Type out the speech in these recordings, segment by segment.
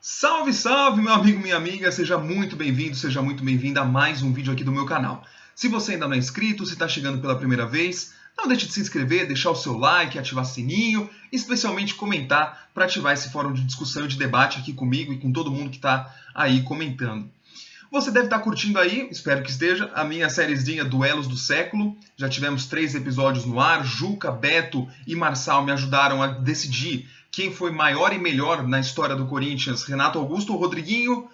Salve, salve, meu amigo, minha amiga, seja muito bem-vindo, seja muito bem-vinda a mais um vídeo aqui do meu canal. Se você ainda não é inscrito, se está chegando pela primeira vez, não deixe de se inscrever, deixar o seu like, ativar o sininho, especialmente comentar para ativar esse fórum de discussão e de debate aqui comigo e com todo mundo que está aí comentando. Você deve estar curtindo aí, espero que esteja, a minha sériezinha Duelos do Século. Já tivemos 3 episódios no ar. Juca, Beto e Marçal me ajudaram a decidir quem foi maior e melhor na história do Corinthians. Renato Augusto ou Rodriguinho,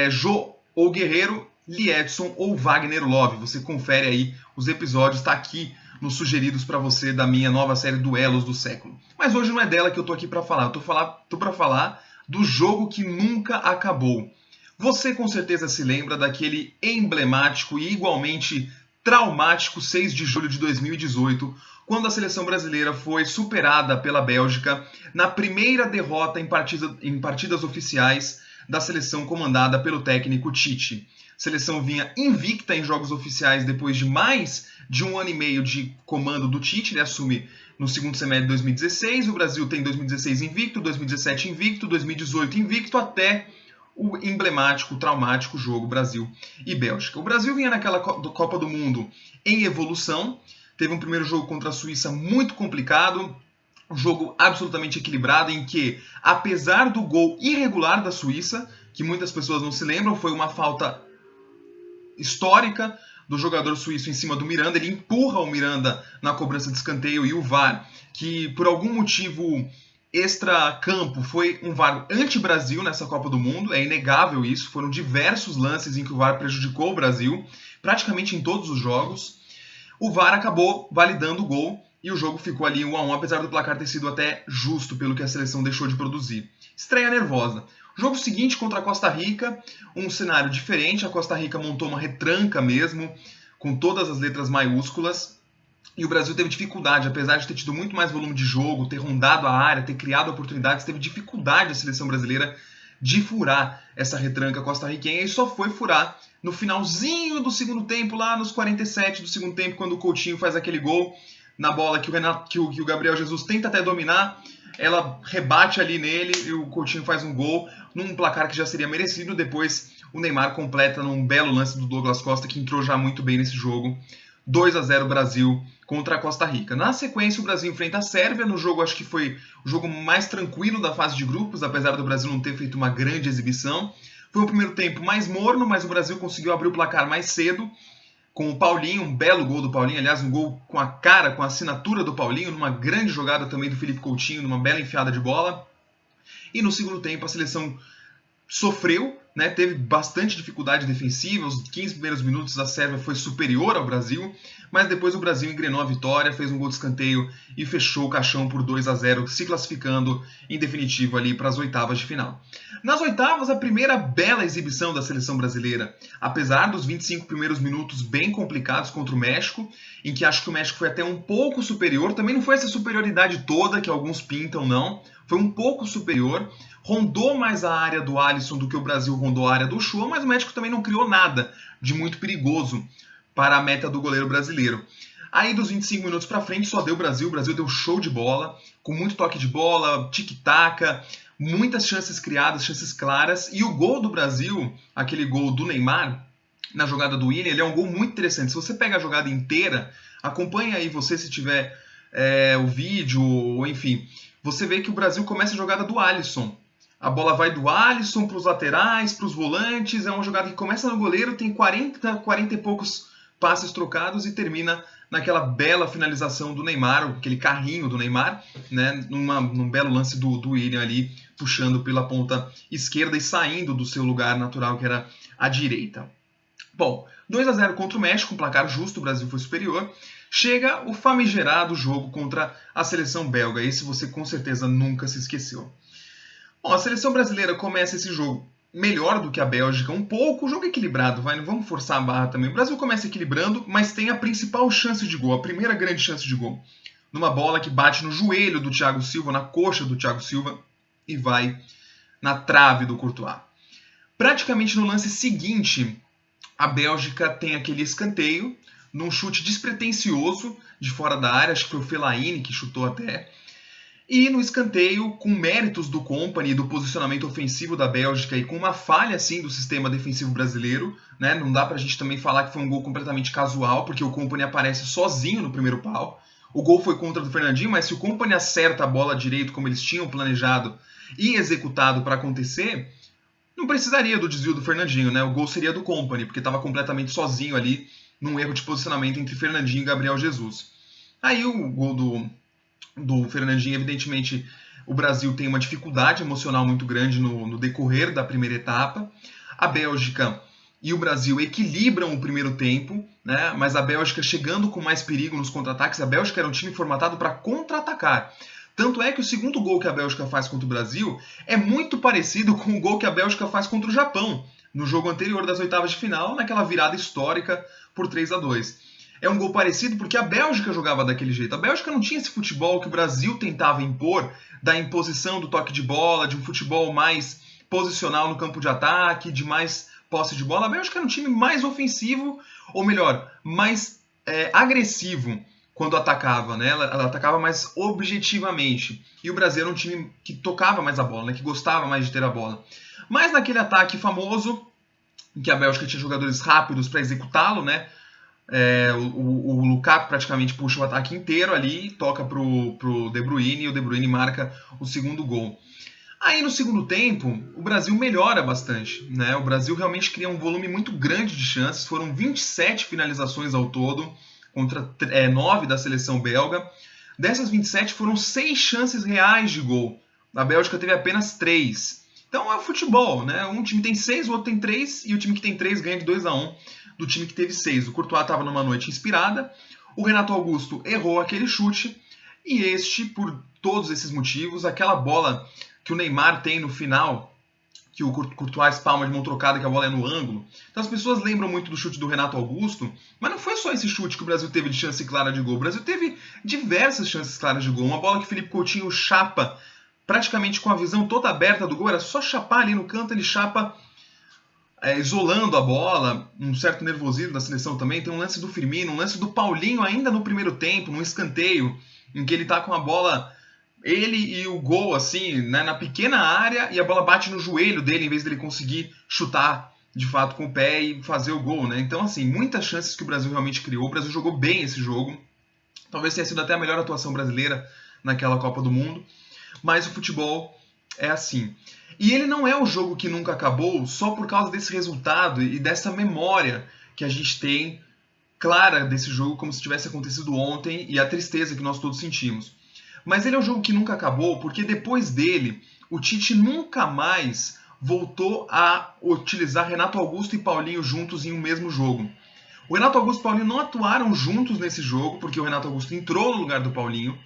Jô ou Guerreiro, Liedson ou Wagner Love. Você confere aí os episódios, está aqui nos sugeridos para você da minha nova série Duelos do Século. Mas hoje não é dela que eu tô aqui para falar. Eu tô para falar do jogo que nunca acabou. Você com certeza se lembra daquele emblemático e igualmente traumático 6 de julho de 2018, quando a seleção brasileira foi superada pela Bélgica na primeira derrota em partidas oficiais da seleção comandada pelo técnico Tite. A seleção vinha invicta em jogos oficiais depois de mais de um ano e meio de comando do Tite. Ele assume no segundo semestre de 2016, o Brasil tem 2016 invicto, 2017 invicto, 2018 invicto, até o emblemático, traumático jogo Brasil e Bélgica. O Brasil vinha naquela Copa do Mundo em evolução, teve um primeiro jogo contra a Suíça muito complicado, um jogo absolutamente equilibrado em que, apesar do gol irregular da Suíça, que muitas pessoas não se lembram, foi uma falta histórica do jogador suíço em cima do Miranda, ele empurra o Miranda na cobrança de escanteio e o VAR, que por algum motivo extra-campo foi um VAR anti-Brasil nessa Copa do Mundo, é inegável isso, foram diversos lances em que o VAR prejudicou o Brasil, praticamente em todos os jogos. O VAR acabou validando o gol e o jogo ficou ali 1-1, apesar do placar ter sido até justo pelo que a seleção deixou de produzir. Estreia nervosa. Jogo seguinte contra a Costa Rica, um cenário diferente, a Costa Rica montou uma retranca mesmo, com todas as letras maiúsculas, e o Brasil teve dificuldade, apesar de ter tido muito mais volume de jogo, ter rondado a área, ter criado oportunidades, teve dificuldade a seleção brasileira de furar essa retranca costarriquenha e só foi furar no finalzinho do segundo tempo, lá nos 47 do segundo tempo, quando o Coutinho faz aquele gol na bola que o Gabriel Jesus tenta até dominar, ela rebate ali nele e o Coutinho faz um gol num placar que já seria merecido. Depois o Neymar completa num belo lance do Douglas Costa, que entrou já muito bem nesse jogo. 2-0 Brasil contra a Costa Rica. Na sequência, o Brasil enfrenta a Sérvia, no jogo acho que foi o jogo mais tranquilo da fase de grupos, apesar do Brasil não ter feito uma grande exibição. Foi um primeiro tempo mais morno, mas o Brasil conseguiu abrir o placar mais cedo, com o Paulinho, um belo gol do Paulinho, aliás, um gol com a cara, com a assinatura do Paulinho, numa grande jogada também do Felipe Coutinho, numa bela enfiada de bola. E no segundo tempo a seleção sofreu, né, teve bastante dificuldade defensiva, os 15 primeiros minutos a Sérvia foi superior ao Brasil, mas depois o Brasil engrenou a vitória, fez um gol de escanteio e fechou o caixão por 2-0, se classificando em definitivo ali para as oitavas de final. Nas oitavas, a primeira bela exibição da seleção brasileira, apesar dos 25 primeiros minutos bem complicados contra o México, em que acho que o México foi até um pouco superior, também não foi essa superioridade toda que alguns pintam, não, foi um pouco superior, rondou mais a área do Alisson do que o Brasil rondou a área do Ochoa, mas o México também não criou nada de muito perigoso para a meta do goleiro brasileiro. Aí dos 25 minutos para frente só deu o Brasil deu show de bola, com muito toque de bola, tic-tac, muitas chances criadas, chances claras, e o gol do Brasil, aquele gol do Neymar, na jogada do Willian, ele é um gol muito interessante. Se você pega a jogada inteira, acompanha aí você se tiver o vídeo, ou enfim, você vê que o Brasil começa a jogada do Alisson. A bola vai do Alisson para os laterais, para os volantes, é uma jogada que começa no goleiro, tem 40 e poucos passes trocados e termina naquela bela finalização do Neymar, aquele carrinho do Neymar, né, num belo lance do Willian ali, puxando pela ponta esquerda e saindo do seu lugar natural, que era a direita. Bom, 2-0 contra o México, um placar justo, o Brasil foi superior. Chega o famigerado jogo contra a seleção belga, esse você com certeza nunca se esqueceu. Bom, a seleção brasileira começa esse jogo melhor do que a Bélgica, um pouco, o jogo equilibrado, não vamos forçar a barra também. O Brasil começa equilibrando, mas tem a principal chance de gol, a primeira grande chance de gol. Numa bola que bate no joelho do Thiago Silva, na coxa do Thiago Silva, e vai na trave do Courtois. Praticamente no lance seguinte, a Bélgica tem aquele escanteio, num chute despretensioso de fora da área, acho que foi o Fellaini que chutou até, E no escanteio, com méritos do Kompany e do posicionamento ofensivo da Bélgica e com uma falha, sim, do sistema defensivo brasileiro, né? Não dá pra gente também falar que foi um gol completamente casual, porque o Kompany aparece sozinho no primeiro pau. O gol foi contra do Fernandinho, mas se o Kompany acerta a bola direito como eles tinham planejado e executado para acontecer, não precisaria do desvio do Fernandinho, né? O gol seria do Kompany, porque estava completamente sozinho ali num erro de posicionamento entre Fernandinho e Gabriel Jesus. Aí o gol do Fernandinho, evidentemente, o Brasil tem uma dificuldade emocional muito grande no decorrer da primeira etapa. A Bélgica e o Brasil equilibram o primeiro tempo, né? Mas a Bélgica chegando com mais perigo nos contra-ataques. A Bélgica era um time formatado para contra-atacar. Tanto é que o segundo gol que a Bélgica faz contra o Brasil é muito parecido com o gol que a Bélgica faz contra o Japão, no jogo anterior das oitavas de final, naquela virada histórica por 3-2. É um gol parecido porque a Bélgica jogava daquele jeito. A Bélgica não tinha esse futebol que o Brasil tentava impor, da imposição do toque de bola, de um futebol mais posicional no campo de ataque, de mais posse de bola. A Bélgica era um time mais ofensivo, ou melhor, mais agressivo quando atacava, né? Ela atacava mais objetivamente. E o Brasil era um time que tocava mais a bola, né? Que gostava mais de ter a bola. Mas naquele ataque famoso, em que a Bélgica tinha jogadores rápidos para executá-lo, né? O Lukaku praticamente puxa o ataque inteiro ali, toca pro De Bruyne e o De Bruyne marca o segundo gol. Aí no segundo tempo, o Brasil melhora bastante, né? O Brasil realmente cria um volume muito grande de chances, foram 27 finalizações ao todo, contra 9 da seleção belga. Dessas 27 foram 6 chances reais de gol. A Bélgica teve apenas 3. Então é o futebol, né? Um time tem 6, o outro tem 3, e o time que tem 3 ganha de 2-1 do time que teve 6. O Courtois estava numa noite inspirada, o Renato Augusto errou aquele chute, e este, por todos esses motivos, aquela bola que o Neymar tem no final, que o Courtois espalma de mão trocada, que a bola é no ângulo. Então as pessoas lembram muito do chute do Renato Augusto, mas não foi só esse chute que o Brasil teve de chance clara de gol. O Brasil teve diversas chances claras de gol. Uma bola que o Felipe Coutinho chapa praticamente com a visão toda aberta do gol, era só chapar ali no canto, ele chapa isolando a bola, um certo nervosismo da seleção também. Tem um lance do Firmino, um lance do Paulinho ainda no primeiro tempo, num escanteio, em que ele tá com a bola, ele e o gol assim, né, na pequena área, e a bola bate no joelho dele em vez dele conseguir chutar de fato com o pé e fazer o gol, né? Então assim, muitas chances que o Brasil realmente criou. O Brasil jogou bem esse jogo, talvez tenha sido até a melhor atuação brasileira naquela Copa do Mundo, mas o futebol é assim. E ele não é o jogo que nunca acabou só por causa desse resultado e dessa memória que a gente tem clara desse jogo, como se tivesse acontecido ontem, e a tristeza que nós todos sentimos. Mas ele é o jogo que nunca acabou porque depois dele, o Tite nunca mais voltou a utilizar Renato Augusto e Paulinho juntos em um mesmo jogo. O Renato Augusto e o Paulinho não atuaram juntos nesse jogo, porque o Renato Augusto entrou no lugar do Paulinho,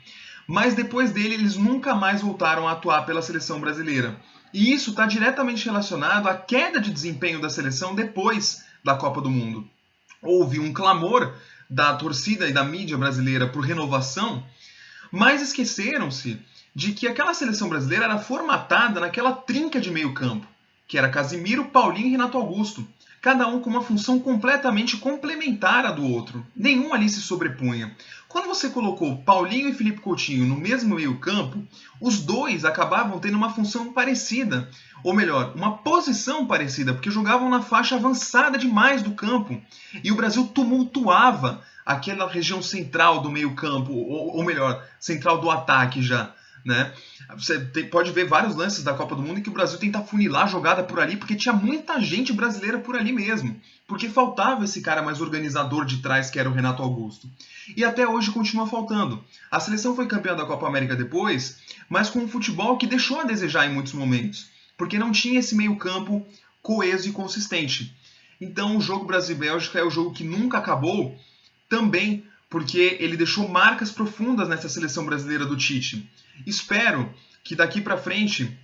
mas depois dele eles nunca mais voltaram a atuar pela seleção brasileira. E isso está diretamente relacionado à queda de desempenho da seleção depois da Copa do Mundo. Houve um clamor da torcida e da mídia brasileira por renovação, mas esqueceram-se de que aquela seleção brasileira era formatada naquela trinca de meio campo, que era Casimiro, Paulinho e Renato Augusto, cada um com uma função completamente complementar à do outro. Nenhum ali se sobrepunha. Quando você colocou Paulinho e Felipe Coutinho no mesmo meio campo, os dois acabavam tendo uma função parecida, ou melhor, uma posição parecida, porque jogavam na faixa avançada demais do campo, e o Brasil tumultuava aquela região central do meio campo, ou melhor, central do ataque já. Né? Você pode ver vários lances da Copa do Mundo em que o Brasil tenta funilar a jogada por ali, porque tinha muita gente brasileira por ali mesmo, porque faltava esse cara mais organizador de trás, que era o Renato Augusto. E até hoje continua faltando. A seleção foi campeã da Copa América depois, mas com um futebol que deixou a desejar em muitos momentos, porque não tinha esse meio campo coeso e consistente. Então o jogo Brasil-Bélgica é o jogo que nunca acabou, também porque ele deixou marcas profundas nessa seleção brasileira do Tite. Espero que daqui para frente,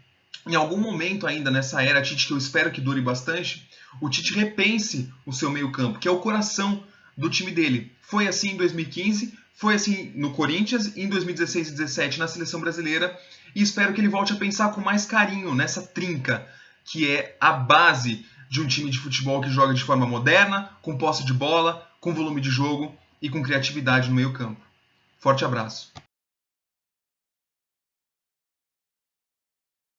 em algum momento ainda nessa era Tite, que eu espero que dure bastante, o Tite repense o seu meio-campo, que é o coração do time dele. Foi assim em 2015, foi assim no Corinthians, em 2016 e 2017 na seleção brasileira, e espero que ele volte a pensar com mais carinho nessa trinca, que é a base de um time de futebol que joga de forma moderna, com posse de bola, com volume de jogo e com criatividade no meio-campo. Forte abraço.